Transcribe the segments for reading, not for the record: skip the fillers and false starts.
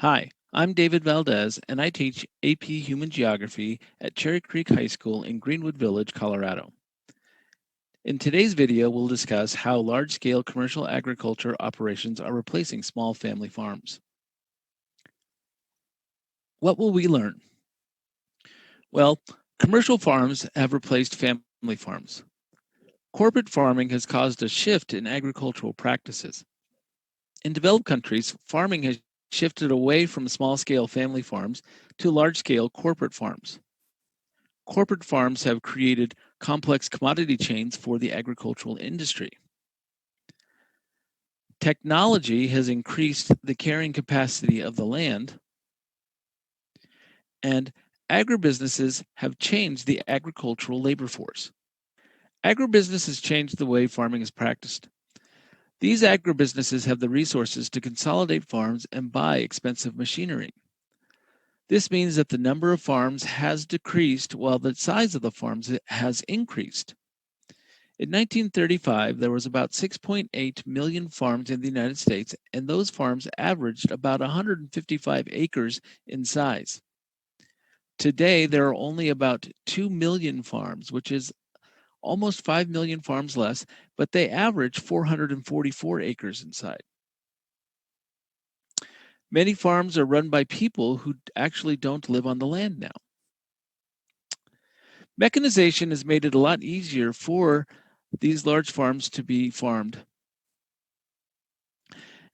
Hi, I'm David Valdez, and I teach AP Human Geography at Cherry Creek High School in Greenwood Village, Colorado. In today's video, we'll discuss how large-scale commercial agriculture operations are replacing small family farms. What will we learn? Well, commercial farms have replaced family farms. Corporate farming has caused a shift in agricultural practices. In developed countries, farming has shifted away from small-scale family farms to large-scale corporate farms. Corporate farms have created complex commodity chains for the agricultural industry. Technology has increased the carrying capacity of the land, and agribusinesses have changed the agricultural labor force. Agribusiness has changed the way farming is practiced. These agribusinesses have the resources to consolidate farms and buy expensive machinery. This means that the number of farms has decreased while the size of the farms has increased. In 1935, there was about 6.8 million farms in the United States, and those farms averaged about 155 acres in size. Today, there are only about 2 million farms, which is almost 5 million farms less, but they average 444 acres in size. Many farms are run by people who actually don't live on the land now. Mechanization has made it a lot easier for these large farms to be farmed,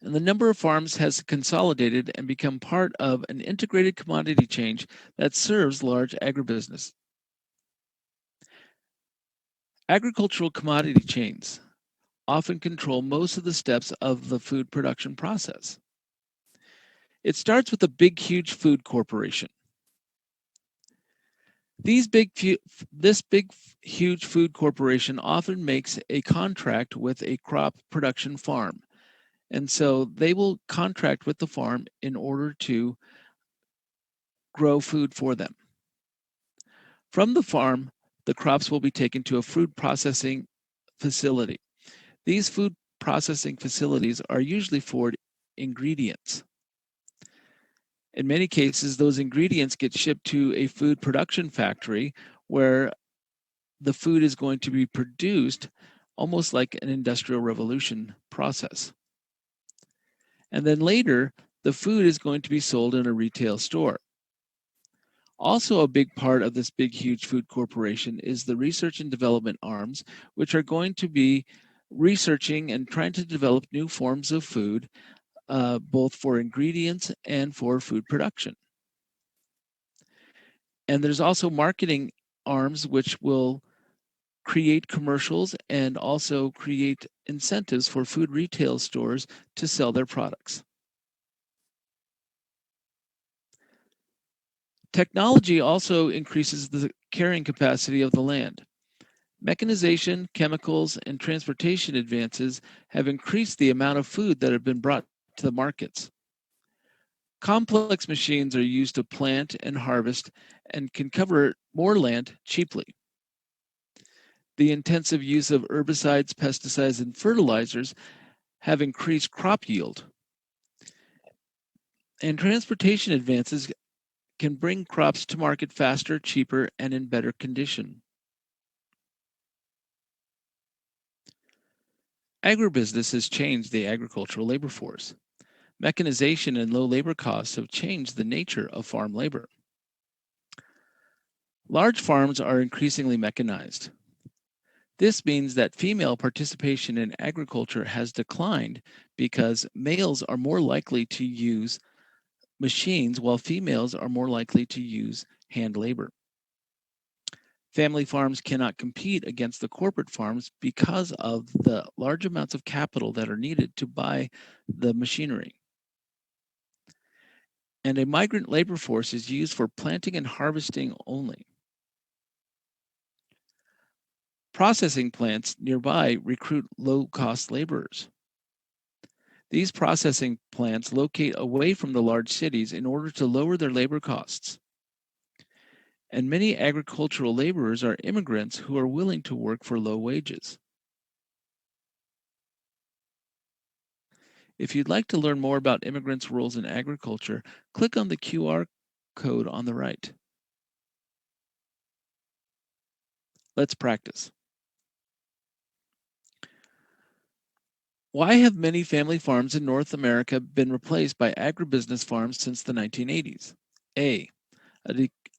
and the number of farms has consolidated and become part of an integrated commodity chain that serves large agribusiness. Agricultural commodity chains often control most of the steps of the food production process. It starts with a big, huge food corporation. This big, huge food corporation often makes a contract with a crop production farm. And so they will contract with the farm in order to grow food for them. From the farm, the crops will be taken to a food processing facility. These food processing facilities are usually for ingredients. In many cases, those ingredients get shipped to a food production factory where the food is going to be produced almost like an industrial revolution process. And then later, the food is going to be sold in a retail store. Also, a big part of this big, huge food corporation is the research and development arms, which are going to be researching and trying to develop new forms of food, both for ingredients and for food production. And there's also marketing arms, which will create commercials and also create incentives for food retail stores to sell their products. Technology also increases the carrying capacity of the land. Mechanization, chemicals, and transportation advances have increased the amount of food that have been brought to the markets. Complex machines are used to plant and harvest and can cover more land cheaply. The intensive use of herbicides, pesticides, and fertilizers have increased crop yield. And transportation advances can bring crops to market faster, cheaper, and in better condition. Agribusiness has changed the agricultural labor force. Mechanization and low labor costs have changed the nature of farm labor. Large farms are increasingly mechanized. This means that female participation in agriculture has declined because males are more likely to use machines while females are more likely to use hand labor. Family farms cannot compete against the corporate farms because of the large amounts of capital that are needed to buy the machinery. And a migrant labor force is used for planting and harvesting only. Processing plants nearby recruit low-cost laborers. These processing plants locate away from the large cities in order to lower their labor costs. And many agricultural laborers are immigrants who are willing to work for low wages. If you'd like to learn more about immigrants' roles in agriculture, click on the QR code on the right. Let's practice. Why have many family farms in North America been replaced by agribusiness farms since the 1980s? A.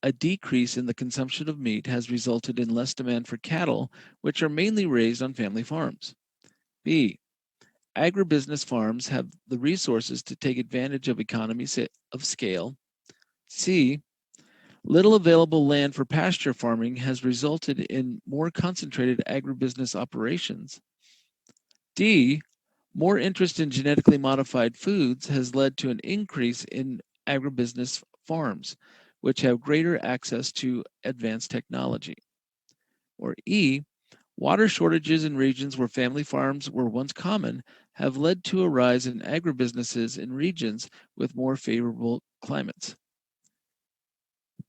A decrease in the consumption of meat has resulted in less demand for cattle, which are mainly raised on family farms. B. Agribusiness farms have the resources to take advantage of economies of scale. C. Little available land for pasture farming has resulted in more concentrated agribusiness operations. D. More interest in genetically modified foods has led to an increase in agribusiness farms, which have greater access to advanced technology. Or E. Water shortages in regions where family farms were once common have led to a rise in agribusinesses in regions with more favorable climates.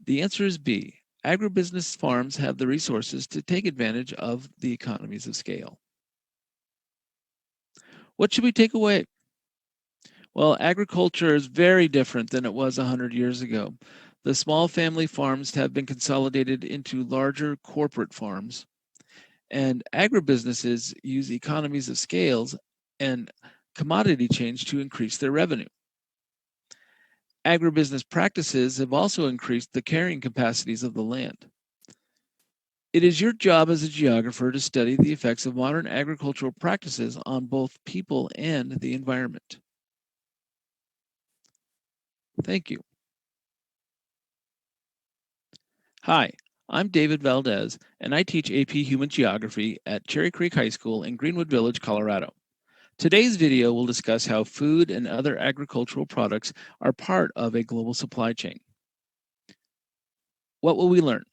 The answer is B. Agribusiness farms have the resources to take advantage of the economies of scale. What should we take away? Well, agriculture is very different than it was 100 years ago. The small family farms have been consolidated into larger corporate farms, and agribusinesses use economies of scales and commodity change to increase their revenue. Agribusiness practices have also increased the carrying capacities of the land. It is your job as a geographer to study the effects of modern agricultural practices on both people and the environment. Thank you. Hi, I'm David Valdez, and I teach AP Human Geography at Cherry Creek High School in Greenwood Village, Colorado. Today's video will discuss how food and other agricultural products are part of a global supply chain. What will we learn?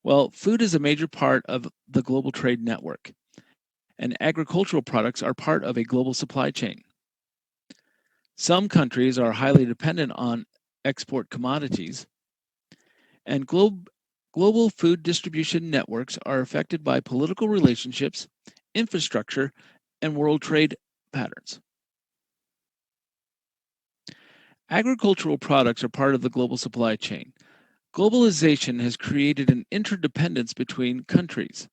Well, food is a major part of the global trade network, and agricultural products are part of a global supply chain. Some countries are highly dependent on export commodities, and global food distribution networks are affected by political relationships, infrastructure, and world trade patterns. Agricultural products are part of the global supply chain. Globalization has created an interdependence between countries.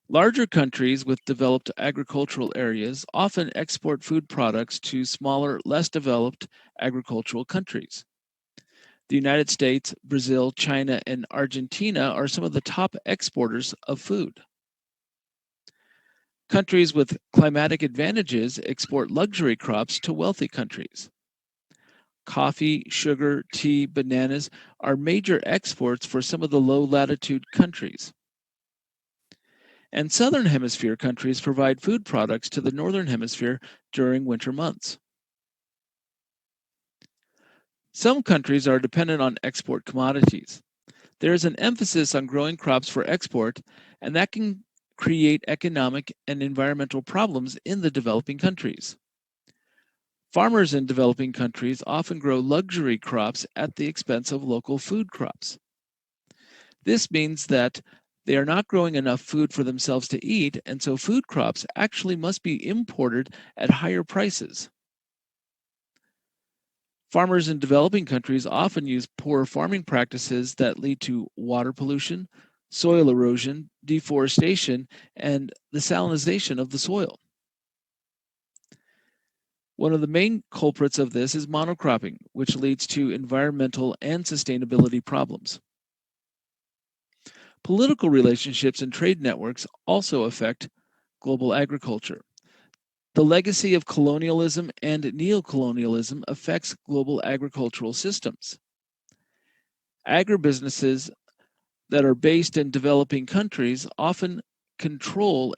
Larger countries with developed agricultural areas often export food products to smaller, less developed agricultural countries. The United States, Brazil, China, and Argentina are some of the top exporters of food. Countries with climatic advantages export luxury crops to wealthy countries. Coffee, sugar, tea, bananas are major exports for some of the low-latitude countries. And Southern Hemisphere countries provide food products to the Northern Hemisphere during winter months. Some countries are dependent on export commodities. There is an emphasis on growing crops for export, and that can create economic and environmental problems in the developing countries. Farmers in developing countries often grow luxury crops at the expense of local food crops. This means that they are not growing enough food for themselves to eat, and so food crops actually must be imported at higher prices. Farmers in developing countries often use poor farming practices that lead to water pollution, soil erosion, deforestation, and the salinization of the soil. One of the main culprits of this is monocropping, which leads to environmental and sustainability problems. Political relationships and trade networks also affect global agriculture. The legacy of colonialism and neocolonialism affects global agricultural systems. Agribusinesses that are based in developing countries often control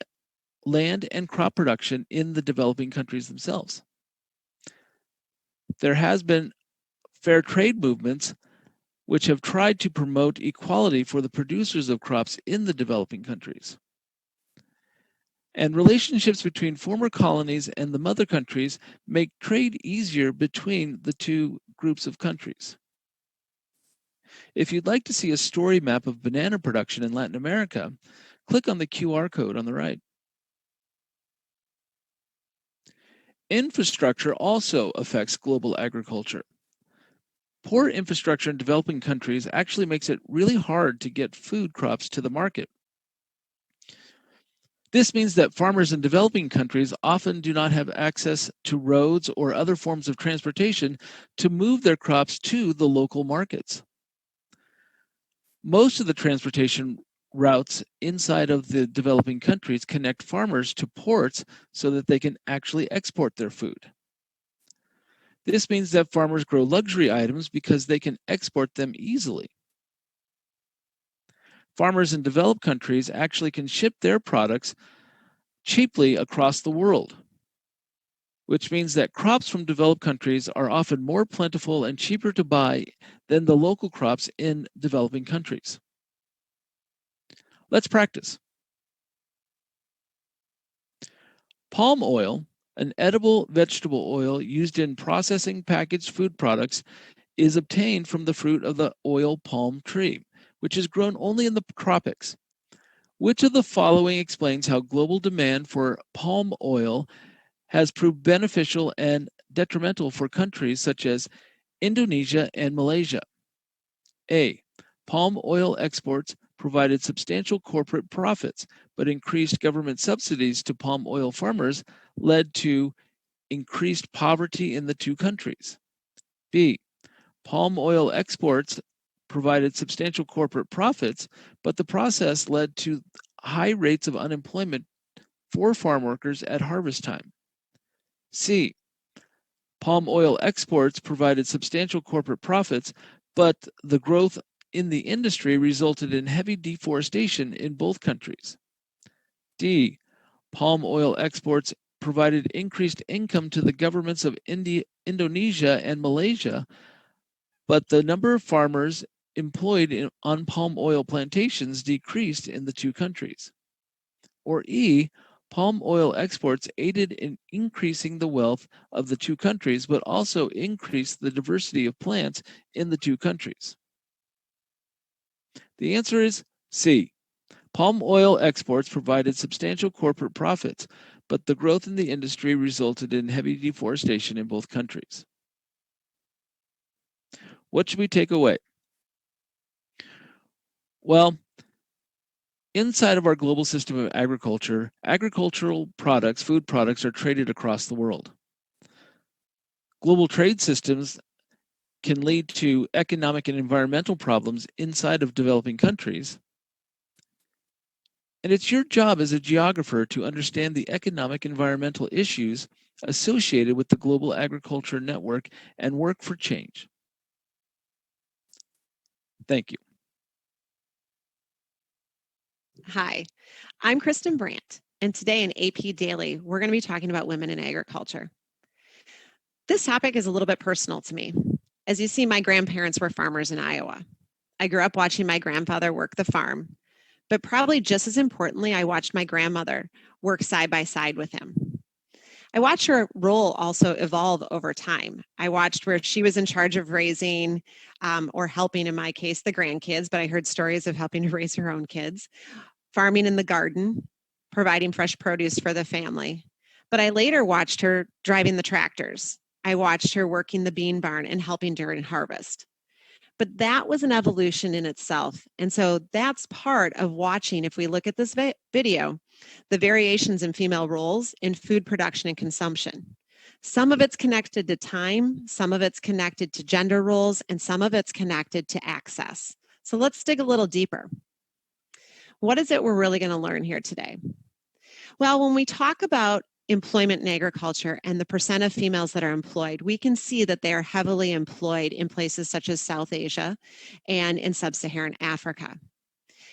land and crop production in the developing countries themselves. There has been fair trade movements which have tried to promote equality for the producers of crops in the developing countries. And relationships between former colonies and the mother countries make trade easier between the two groups of countries. If you'd like to see a story map of banana production in Latin America, click on the QR code on the right. Infrastructure also affects global agriculture. Poor infrastructure in developing countries actually makes it really hard to get food crops to the market. This means that farmers in developing countries often do not have access to roads or other forms of transportation to move their crops to the local markets. Most of the transportation routes inside of the developing countries connect farmers to ports so that they can actually export their food. This means that farmers grow luxury items because they can export them easily. Farmers in developed countries actually can ship their products cheaply across the world, which means that crops from developed countries are often more plentiful and cheaper to buy than the local crops in developing countries. Let's practice. Palm oil, an edible vegetable oil used in processing packaged food products, is obtained from the fruit of the oil palm tree, which is grown only in the tropics. Which of the following explains how global demand for palm oil has proved beneficial and detrimental for countries such as Indonesia and Malaysia? A. Palm oil exports provided substantial corporate profits, but increased government subsidies to palm oil farmers led to increased poverty in the two countries. B. Palm oil exports provided substantial corporate profits, but the process led to high rates of unemployment for farm workers at harvest time. C. Palm oil exports provided substantial corporate profits, but the growth in the industry resulted in heavy deforestation in both countries. D. Palm oil exports provided increased income to the governments of Indonesia and Malaysia, but the number of farmers employed on palm oil plantations decreased in the two countries. Or E. Palm oil exports aided in increasing the wealth of the two countries, but also increased the diversity of plants in the two countries. The answer is C. Palm oil exports provided substantial corporate profits, but the growth in the industry resulted in heavy deforestation in both countries. What should we take away? Well, inside of our global system of agriculture, agricultural products, food products, are traded across the world. Global trade systems can lead to economic and environmental problems inside of developing countries. And it's your job as a geographer to understand the economic environmental issues associated with the global agriculture network and work for change. Thank you. Hi, I'm Kristen Brandt, and today in AP Daily, we're going to be talking about women in agriculture. This topic is a little bit personal to me. As you see, my grandparents were farmers in Iowa. I grew up watching my grandfather work the farm, but probably just as importantly, I watched my grandmother work side by side with him. I watched her role also evolve over time. I watched where she was in charge of raising or helping, in my case, the grandkids, but I heard stories of helping to raise her own kids, farming in the garden, providing fresh produce for the family. But I later watched her driving the tractors. I watched her working the bean barn and helping during harvest. But that was an evolution in itself. And so that's part of watching, if we look at this video, the variations in female roles in food production and consumption. Some of it's connected to time, some of it's connected to gender roles, and some of it's connected to access. So let's dig a little deeper. What is it we're really going to learn here today? Well, when we talk about employment in agriculture and the percent of females that are employed, we can see that they are heavily employed in places such as South Asia and in sub-Saharan Africa.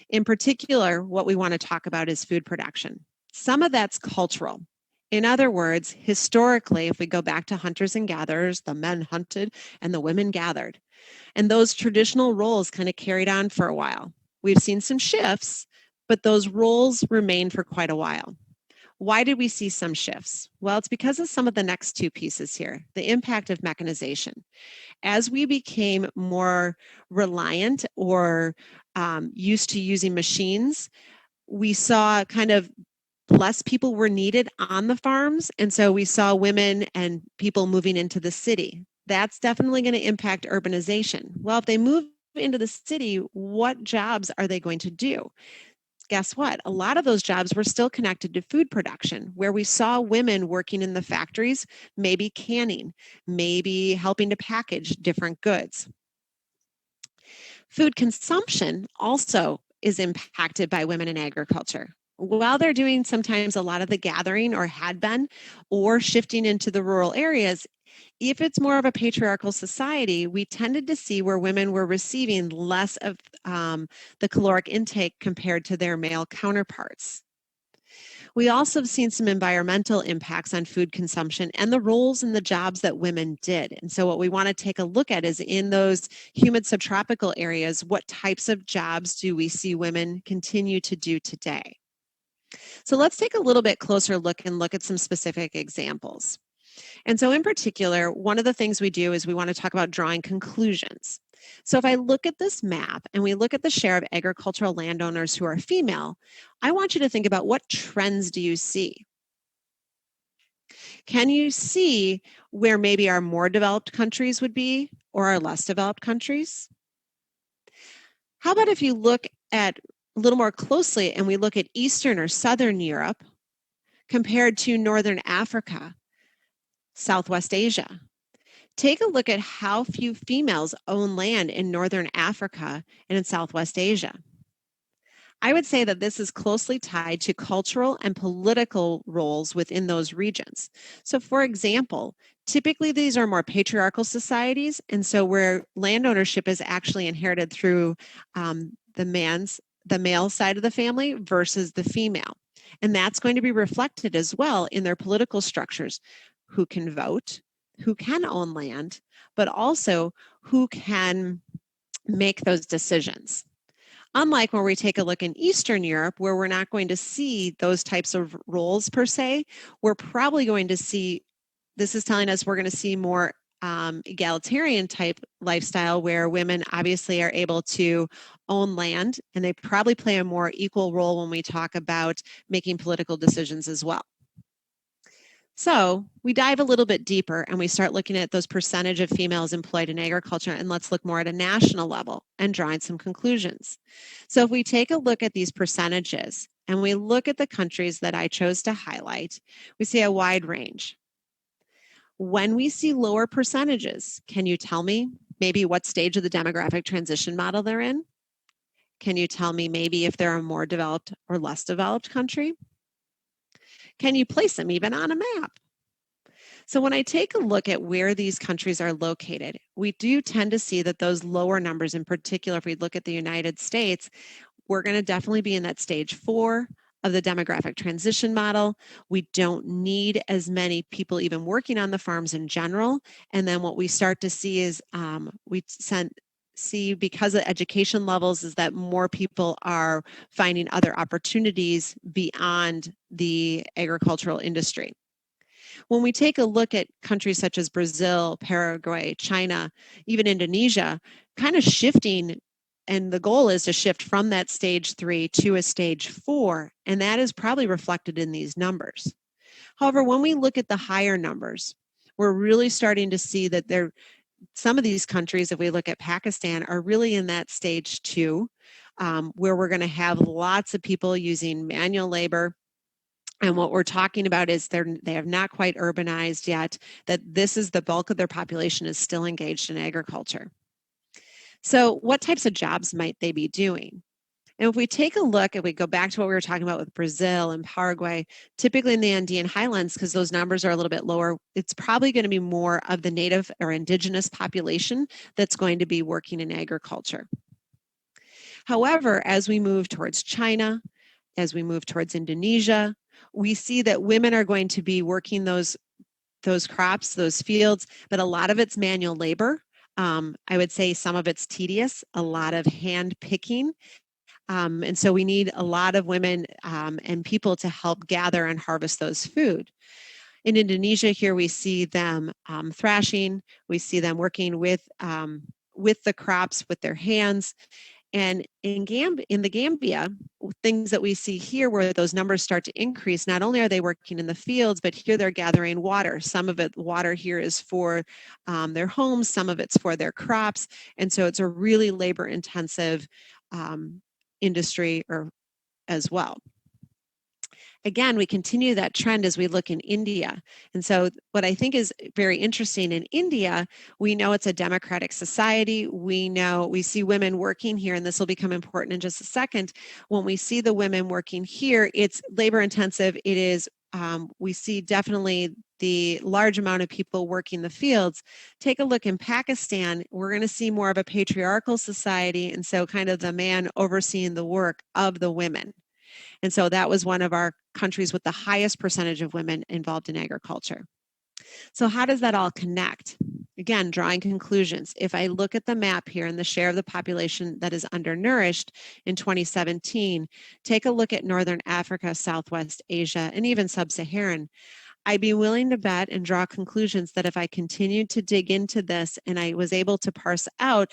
In particular, what we want to talk about is food production. Some of that's cultural. In other words, historically, if we go back to hunters and gatherers, the men hunted and the women gathered. And those traditional roles kind of carried on for a while. We've seen some shifts, but those roles remain for quite a while. Why did we see some shifts? Well, it's because of some of the next two pieces here, the impact of mechanization. As we became more reliant or used to using machines, we saw kind of less people were needed on the farms, and so we saw women and people moving into the city. That's definitely going to impact urbanization. Well, if they move into the city, what jobs are they going to do? Guess what? A lot of those jobs were still connected to food production, where we saw women working in the factories, maybe canning, maybe helping to package different goods. Food consumption also is impacted by women in agriculture. While they're doing sometimes a lot of the gathering or had been, or shifting into the rural areas, if it's more of a patriarchal society, we tended to see where women were receiving less of the caloric intake compared to their male counterparts. We also have seen some environmental impacts on food consumption and the roles and the jobs that women did. And so, what we want to take a look at is in those humid subtropical areas, what types of jobs do we see women continue to do today? So, let's take a little bit closer look and look at some specific examples. And so, in particular, one of the things we do is we want to talk about drawing conclusions. So, if I look at this map and we look at the share of agricultural landowners who are female, I want you to think about what trends do you see? Can you see where maybe our more developed countries would be or our less developed countries? How about if you look at a little more closely and we look at Eastern or Southern Europe compared to Northern Africa, Southwest Asia? Take a look at how few females own land in Northern Africa and in Southwest Asia. I would say that this is closely tied to cultural and political roles within those regions. So, for example, typically these are more patriarchal societies, and so where land ownership is actually inherited through the male side of the family versus the female. And that's going to be reflected as well in their political structures: who can vote, who can own land, but also who can make those decisions. Unlike when we take a look in Eastern Europe, where we're not going to see those types of roles per se, we're probably going to see, this is telling us we're going to see more egalitarian type lifestyle where women obviously are able to own land, and they probably play a more equal role when we talk about making political decisions as well. So we dive a little bit deeper and we start looking at those percentage of females employed in agriculture, and let's look more at a national level and drawing some conclusions. So if we take a look at these percentages and we look at the countries that I chose to highlight, we see a wide range. When we see lower percentages, can you tell me maybe what stage of the demographic transition model they're in? Can you tell me maybe if they're a more developed or less developed country? Can you place them even on a map? So when I take a look at where these countries are located, we do tend to see that those lower numbers, in particular, if we look at the United States, we're going to definitely be in that stage 4 of the demographic transition model. We don't need as many people even working on the farms in general. And then what we start to see is see because of education levels is that more people are finding other opportunities beyond the agricultural industry. When we take a look at countries such as Brazil, Paraguay, China, even Indonesia, kind of shifting, and the goal is to shift from that stage 3 to a stage 4, and that is probably reflected in these numbers. However, when we look at the higher numbers, we're really starting to see that some of these countries, if we look at Pakistan, are really in that stage 2, where we're going to have lots of people using manual labor. And what we're talking about is they have not quite urbanized yet, that this is the bulk of their population is still engaged in agriculture. So what types of jobs might they be doing? And if we take a look, and we go back to what we were talking about with Brazil and Paraguay, typically in the Andean highlands, because those numbers are a little bit lower, it's probably going to be more of the native or indigenous population that's going to be working in agriculture. However, as we move towards China, as we move towards Indonesia, we see that women are going to be working those crops, those fields, but a lot of it's manual labor. I would say some of it's tedious, a lot of hand picking. And so we need a lot of women and people to help gather and harvest those food. In Indonesia here, we see them thrashing. We see them working with the crops with their hands. And in the Gambia, things that we see here where those numbers start to increase, not only are they working in the fields, but here they're gathering water. Some of it, water here is for their homes, some of it's for their crops. And so it's a really labor intensive industry as well. Again, we continue that trend as we look in India. And so what I think is very interesting in India, we know it's a democratic society. We see women working here, and this will become important in just a second. When we see the women working here, it's labor intensive. It is, we see definitely the large amount of people working the fields. Take a look in Pakistan, we're going to see more of a patriarchal society, and so kind of the man overseeing the work of the women. And so that was one of our countries with the highest percentage of women involved in agriculture. So how does that all connect? Again, drawing conclusions. If I look at the map here and the share of the population that is undernourished in 2017, take a look at Northern Africa, Southwest Asia, and even Sub-Saharan. I'd be willing to bet and draw conclusions that if I continued to dig into this and I was able to parse out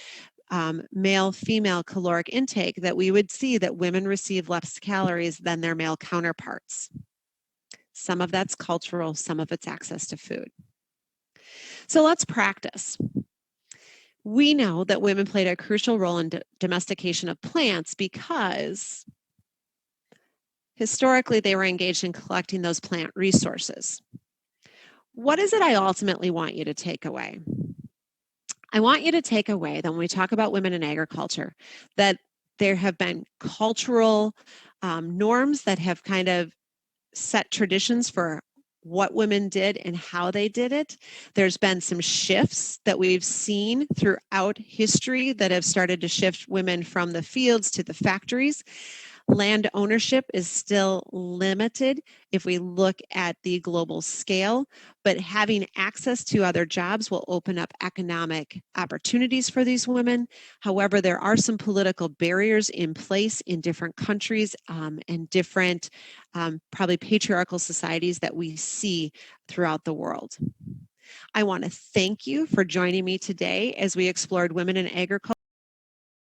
male-female caloric intake, that we would see that women receive less calories than their male counterparts. Some of that's cultural, some of it's access to food. So let's practice. We know that women played a crucial role in domestication of plants because historically they were engaged in collecting those plant resources. What is it I ultimately want you to take away? I want you to take away that when we talk about women in agriculture, that there have been cultural norms that have kind of set traditions for what women did and how they did it. There's been some shifts that we've seen throughout history that have started to shift women from the fields to the factories. Land ownership is still limited if we look at the global scale, but having access to other jobs will open up economic opportunities for these women. However, there are some political barriers in place in different countries and different probably patriarchal societies that we see throughout the world. I want to thank you for joining me today as we explored women in agriculture.